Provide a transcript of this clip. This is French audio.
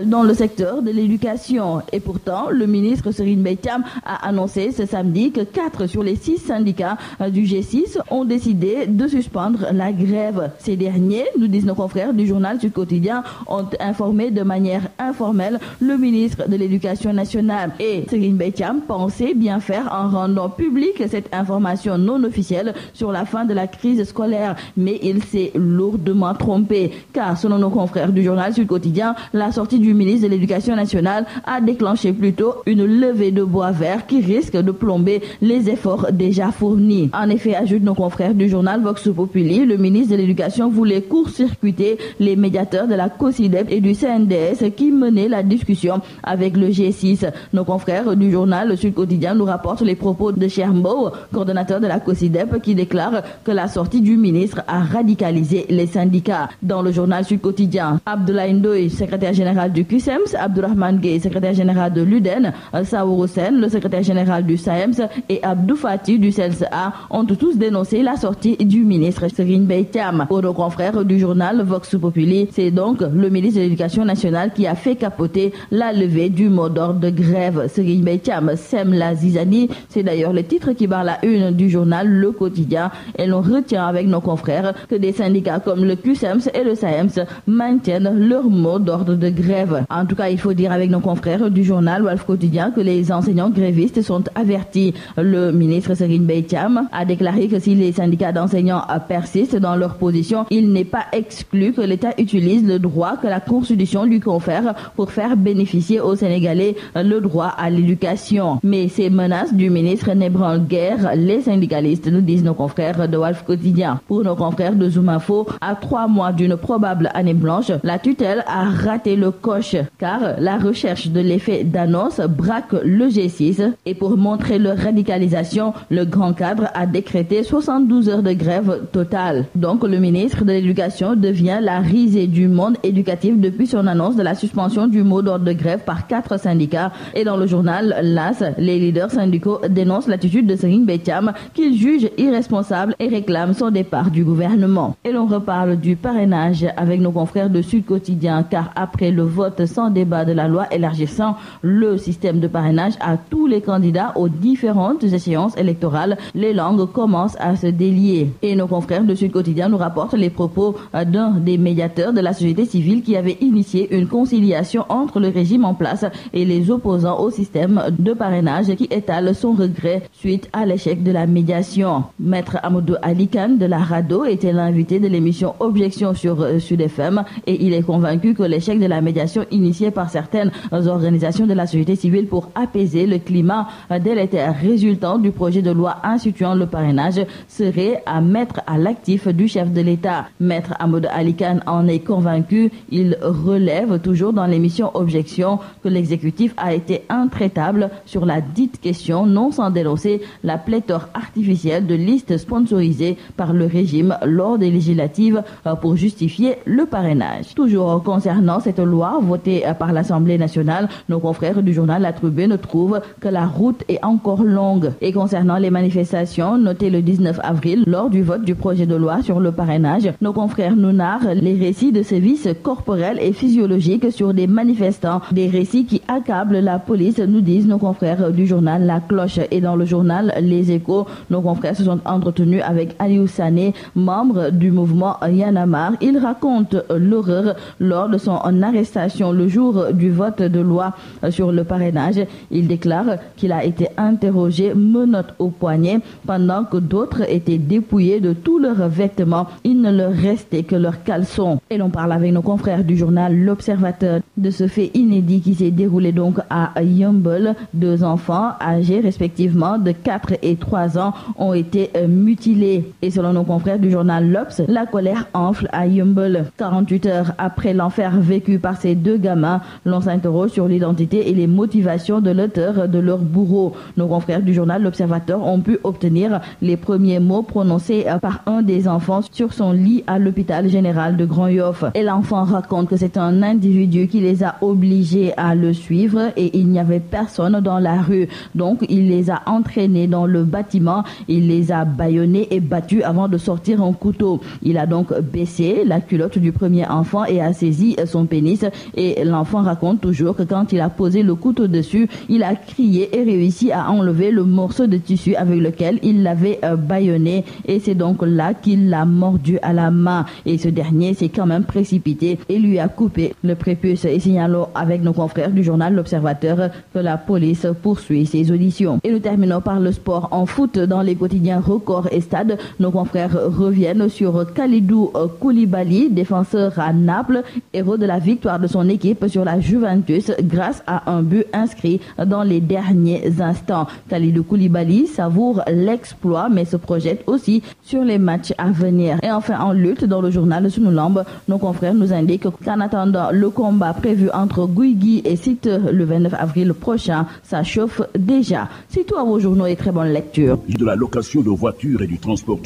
dans le secteur de l'éducation. Et pourtant, le ministre Serigne Mbaye Thiam a annoncé ce samedi que 4 sur les 6 syndicats du G6 ont décidé de suspendre la grève. Ces derniers, nous disent nos confrères du journal Sud Quotidien, ont informé de manière informelle le ministre de l'Éducation nationale. Et Serigne Mbaye Thiam pensait bien faire en rendant publique cette information non officielle sur la fin de la crise scolaire. Mais il s'est lourdement trompé, car selon nos confrères du journal Sud Quotidien, la sortie du ministre de l'Éducation nationale a déclenché plutôt une levée de bois vert qui risque de plomber les efforts déjà fournis. En effet, ajoute nos confrères du journal Vox Populi, le ministre de l'Éducation voulait court-circuiter les médiateurs de la COSIDEP et du CNDS qui menaient la discussion avec le G6. Nos confrères du journal Le Sud Quotidien nous rapportent les propos de Chermbo, coordonnateur de la COSIDEP, qui déclare que la sortie du ministre a radicalisé les syndicats. Dans le journal Sud Quotidien, Abdoulaye Ndoye, secrétaire général du QSEMS, Abdourahmane Gueye, secrétaire général de l'UDEN, Saourou Sen, le secrétaire général du SAEMS et Abdou Fati du CELSA ont tous dénoncé la sortie du ministre Serigne Mbaye Thiam. Pour nos confrères du journal Vox Populi, c'est donc le ministre de l'Éducation nationale qui a fait capoter la levée du mot d'ordre de grève. Serigne Mbaye Thiam sème la zizanie, c'est d'ailleurs le titre qui barre la une du journal Le Quotidien, et l'on retient avec nos confrères que des syndicats comme le QSEMS et le SAEMS maintiennent leur mot d'ordre de grève. En tout cas, il faut dire avec nos confrères du journal Walf Quotidien que les enseignants grévistes sont avertis. Le ministre Serigne Mbaye Thiam a déclaré que si les syndicats d'enseignants persistent dans leur position, il n'est pas exclu que l'État utilise le droit que la Constitution lui confère pour faire bénéficier aux Sénégalais le droit à l'éducation. Mais ces menaces du ministre n'ébranlent guère les syndicalistes, nous disent nos confrères de Walf Quotidien. Pour nos confrères de Zoom Info, à 3 mois d'une probable année blanche, la tutelle a raté le coche, car la recherche de l'effet d'annonce braque le G6, et pour montrer leur radicalisation, le grand cadre a décrété 72 heures de grève totale. Donc le ministre de l'Éducation devient la risée du monde éducatif depuis son annonce de la suspension du mot d'ordre de grève par 4 syndicats. Et dans le journal LAS, les leaders syndicaux dénoncent l'attitude de Serigne Mbaye Thiam qu'ils jugent irresponsable et réclament son départ du gouvernement. Et l'on reparle du parrainage avec nos confrères de Sud Quotidien, car après le vote sans débat de la loi élargissant le système de parrainage à tous les candidats aux différentes échéances électorales, les langues commencent à se délier. Et nos confrères de Sud Quotidien nous rapportent les propos d'un des médiateurs de la société civile qui avait initié une conciliation entre le régime en place et les opposants au système de parrainage, qui étale son regret suite à l'échec de la médiation. Maître Amadou Ali Khan de la RADDHO était l'invité de l'émission Objection sur Sud FM, et il est convaincu que l'échec de la médiation initiée par certaines organisations de la société civile pour apaiser le climat délétère résultant du projet de loi instituant le parrainage serait à mettre à l'actif du chef de l'État. Maître Amadou Ali Khan en est convaincu. Il relève toujours dans l'émission Objection que l'exécutif a été intraitable sur la dite question, non sans dénoncer la pléthore artificielle de listes sponsorisées par le régime lors des législatives pour justifier le parrainage. Toujours concernant cette loi votée par l'Assemblée nationale, nos confrères du journal La Tribune trouvent que la route est encore longue. Et concernant les manifestations notées le 19 avril lors du vote du projet de loi sur le parrainage, nos confrères nous narrent les récits de sévices corporels et physiologiques sur des manifestants, des récits qui accablent la police, nous disent nos confrères du journal La Cloche. Et dans le journal Les Échos, nos confrères se sont entretenus avec Aliou Sané, membre du mouvement Y en a marre. Il raconte l'horreur lors de son arrestation le jour du vote de loi sur le parrainage. Il déclare qu'il a été interrogé menottes au poignet pendant que d'autres étaient dépouillés de tous leurs vêtements. Il ne leur restait que leurs caleçons. Et l'on parle avec nos confrères du journal L'Observateur de ce fait inédit qui s'est déroulé donc à Yeumbeul. 2 enfants âgés respectivement de 4 et 3 ans ont été mutilés. Et selon nos confrères du journal L'Obs, la colère enfle à Yeumbeul. 48 heures après l'enfer vécu par ces 2 gamins, l'on s'interroge sur l'identité et les motivations de l'auteur de leur bourreau. Nos confrères du journal L'Observateur ont pu obtenir les premiers mots prononcés par un des enfants sur son lit à l'hôpital général de Grand-Yoff. Et l'enfant raconte que c'est un individu qui les a obligés à le suivre et il n'y avait personne dans la rue. Donc il les a entraînés dans le bâtiment, il les a bâillonnés et battus avant de sortir un couteau. Il a donc baissé la culotte du premier enfant et a saisi son pénis Et l'enfant raconte toujours que quand il a posé le couteau dessus, il a crié et réussi à enlever le morceau de tissu avec lequel il l'avait bâillonné. Et c'est donc là qu'il l'a mordu à la main. Et ce dernier s'est quand même précipité et lui a coupé le prépuce. Et signalons avec nos confrères du journal L'Observateur que la police poursuit ses auditions. Et nous terminons par le sport en foot. Dans les quotidiens Record et Stade, nos confrères reviennent sur Kalidou Koulibaly, défenseur à Naples, héros de la victoire de son équipe sur la Juventus grâce à un but inscrit dans les derniers instants. Kalidou Koulibaly savoure l'exploit mais se projette aussi sur les matchs à venir. Et enfin en lutte, dans le journal Sunu Lamb, nos confrères nous indiquent qu'en attendant le combat prévu entre Guigui et Siteu le 29 avril prochain, ça chauffe déjà. C'est tout à vos journaux et très bonne lecture. De la location de voitures et du transport